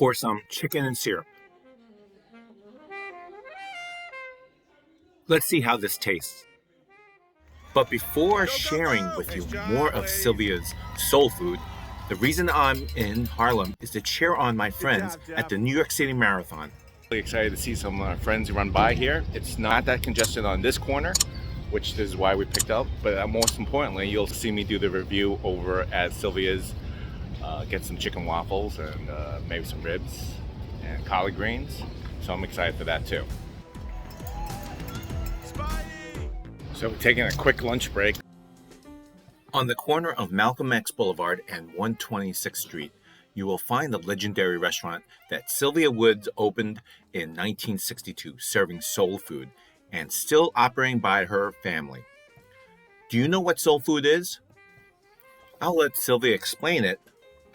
pour some chicken and syrup. Let's see how this tastes. But before sharing with you more of Sylvia's soul food, the reason I'm in Harlem is to cheer on my friends at the New York City Marathon. Really excited to see some of our friends run by here. It's not that congested on this corner, which is why we picked up, but most importantly, you'll see me do the review over at Sylvia's, get some chicken waffles and maybe some ribs and collard greens. So I'm excited for that too. So we're taking a quick lunch break. On the corner of Malcolm X Boulevard and 126th Street, you will find the legendary restaurant that Sylvia Woods opened in 1962, serving soul food and still operating by her family. Do you know what soul food is? I'll let Sylvia explain it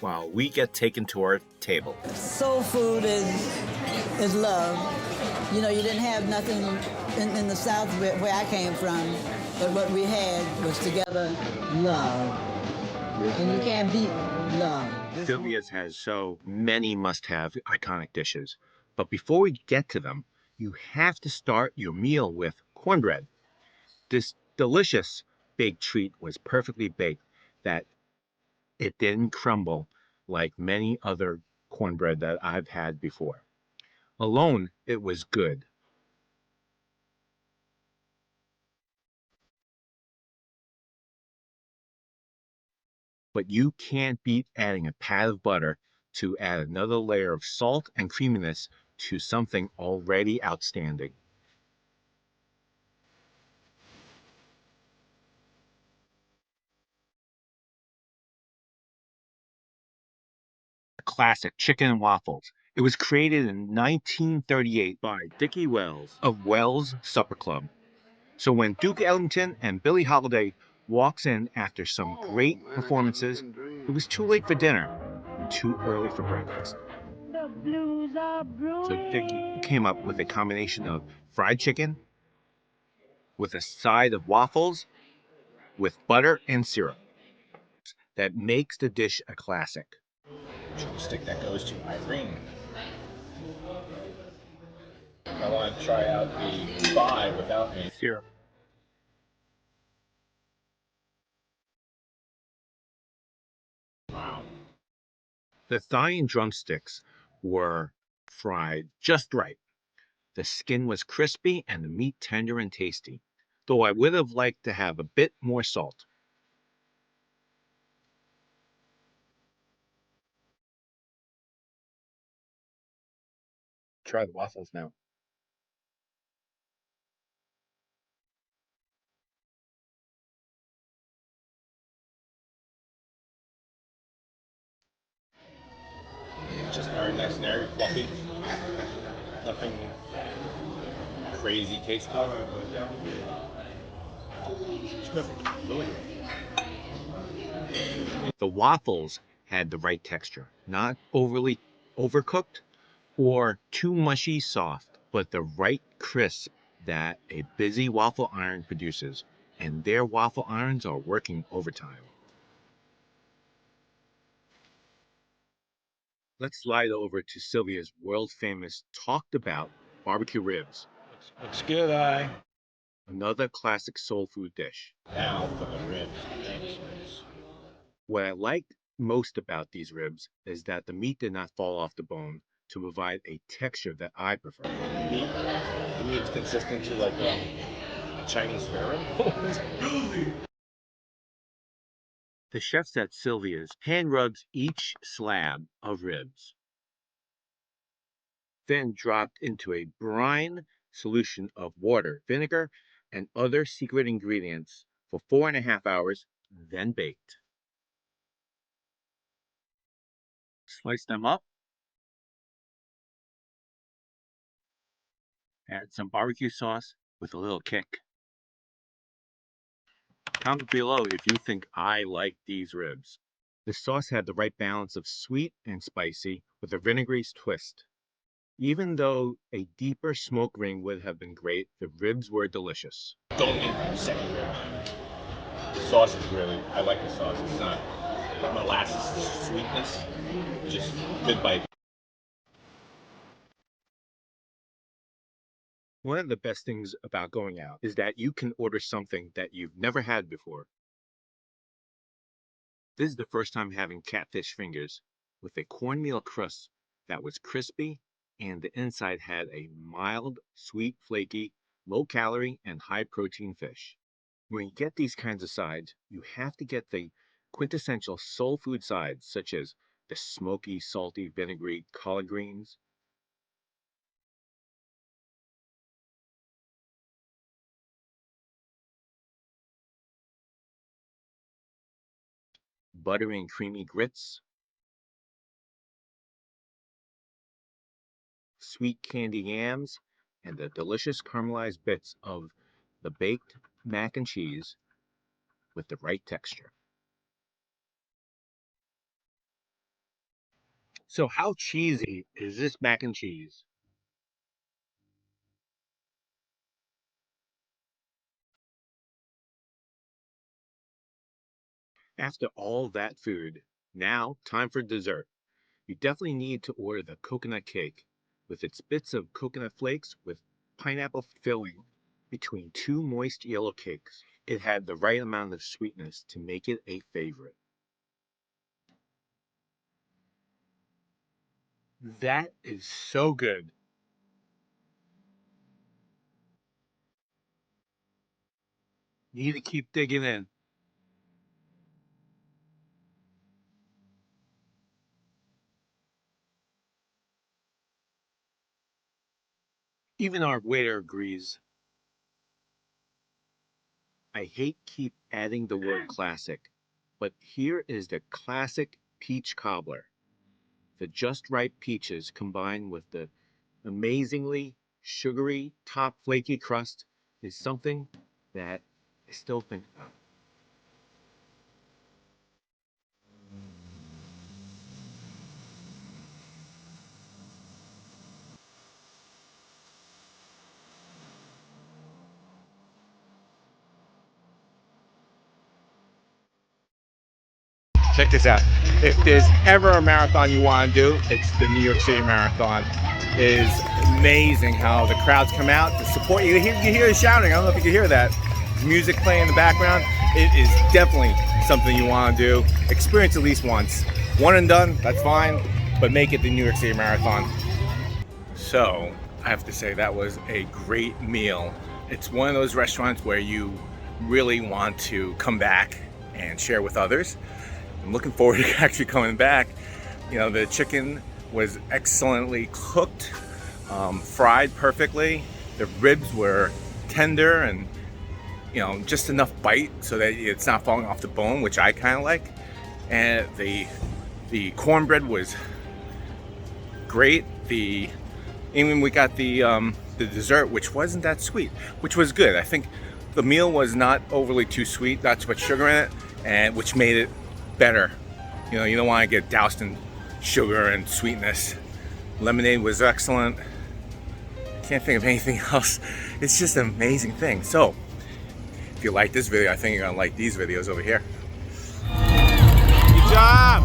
while we get taken to our table. Soul food is love. You know, you didn't have nothing in the South where I came from, but what we had was together love. And you can't beat love. Sylvia's has so many must-have iconic dishes, but before we get to them, you have to start your meal with cornbread. This delicious baked treat was perfectly baked, that it didn't crumble like many other cornbread that I've had before. Alone, it was good. But you can't beat adding a pat of butter to add another layer of salt and creaminess to something already outstanding. Classic chicken and waffles. It was created in 1938 by Dickie Wells of Wells Supper Club. So when Duke Ellington and Billie Holiday walks in after some great performances, it was too late for dinner, too early for breakfast. So Dickie came up with a combination of fried chicken with a side of waffles with butter and syrup that makes the dish a classic. Stick that goes to Irene. I want to try out the pie without any Syrup. Wow. The thigh and drumsticks were fried just right. The skin was crispy and the meat tender and tasty, though I would have liked to have a bit more salt. Try the waffles now. Just very nice and very fluffy. Nothing crazy tasty. It's good. Really good. The waffles had the right texture, not overly overcooked or too mushy soft, but the right crisp that a busy waffle iron produces, and their waffle irons are working overtime. Let's slide over to Sylvia's world famous talked about barbecue ribs, Looks good, another classic soul food dish. Now for the ribs. What I liked most about these ribs is that the meat did not fall off the bone to provide a texture that I prefer. The meat's consistent to like a Chinese spare rib. The chefs at Sylvia's hand rubs each slab of ribs, then dropped into a brine solution of water, vinegar, and other secret ingredients for 4.5 hours, then baked. Slice them up, add some barbecue sauce with a little kick. Comment below if you think I like these ribs. The sauce had the right balance of sweet and spicy with a vinegary twist. Even though a deeper smoke ring would have been great, the ribs were delicious. Going in second rib. The sauce is really, I like the sauce. It's not molasses sweetness, just good bite. One of the best things about going out is that you can order something that you've never had before. This is the first time having catfish fingers with a cornmeal crust that was crispy and the inside had a mild, sweet, flaky, low calorie, and high protein fish. When you get these kinds of sides, you have to get the quintessential soul food sides, such as the smoky, salty, vinegary collard greens, buttery and creamy grits, sweet candy yams, and the delicious caramelized bits of the baked mac and cheese with the right texture. So, how cheesy is this mac and cheese? After all that food, now time for dessert. You definitely need to order the coconut cake with its bits of coconut flakes with pineapple filling between two moist yellow cakes. It had the right amount of sweetness to make it a favorite. That is so good. You need to keep digging in. Even our waiter agrees. I hate keep adding the word classic, but here is the classic peach cobbler. The just right peaches combined with the amazingly sugary top flaky crust is something that I still think of. Check this out. If there's ever a marathon you want to do, it's the New York City Marathon. It is amazing how the crowds come out to support you. You hear the shouting. I don't know if you can hear that. There's music playing in the background. It is definitely something you want to do. Experience at least once. One and done, that's fine, but make it the New York City Marathon. So, I have to say that was a great meal. It's one of those restaurants where you really want to come back and share with others. I'm looking forward to actually coming back. You know, the chicken was excellently cooked, fried perfectly. The ribs were tender and, you know, just enough bite so that it's not falling off the bone, which I kind of like. And the cornbread was great. Even we got the dessert, which wasn't that sweet, which was good. I think the meal was not overly too sweet, not too much sugar in it, and which made it better. You know, you don't want to get doused in sugar and sweetness. Lemonade was excellent. Can't think of anything else. It's just an amazing thing. So, if you like this video, I think you're gonna like these videos over here. Good job!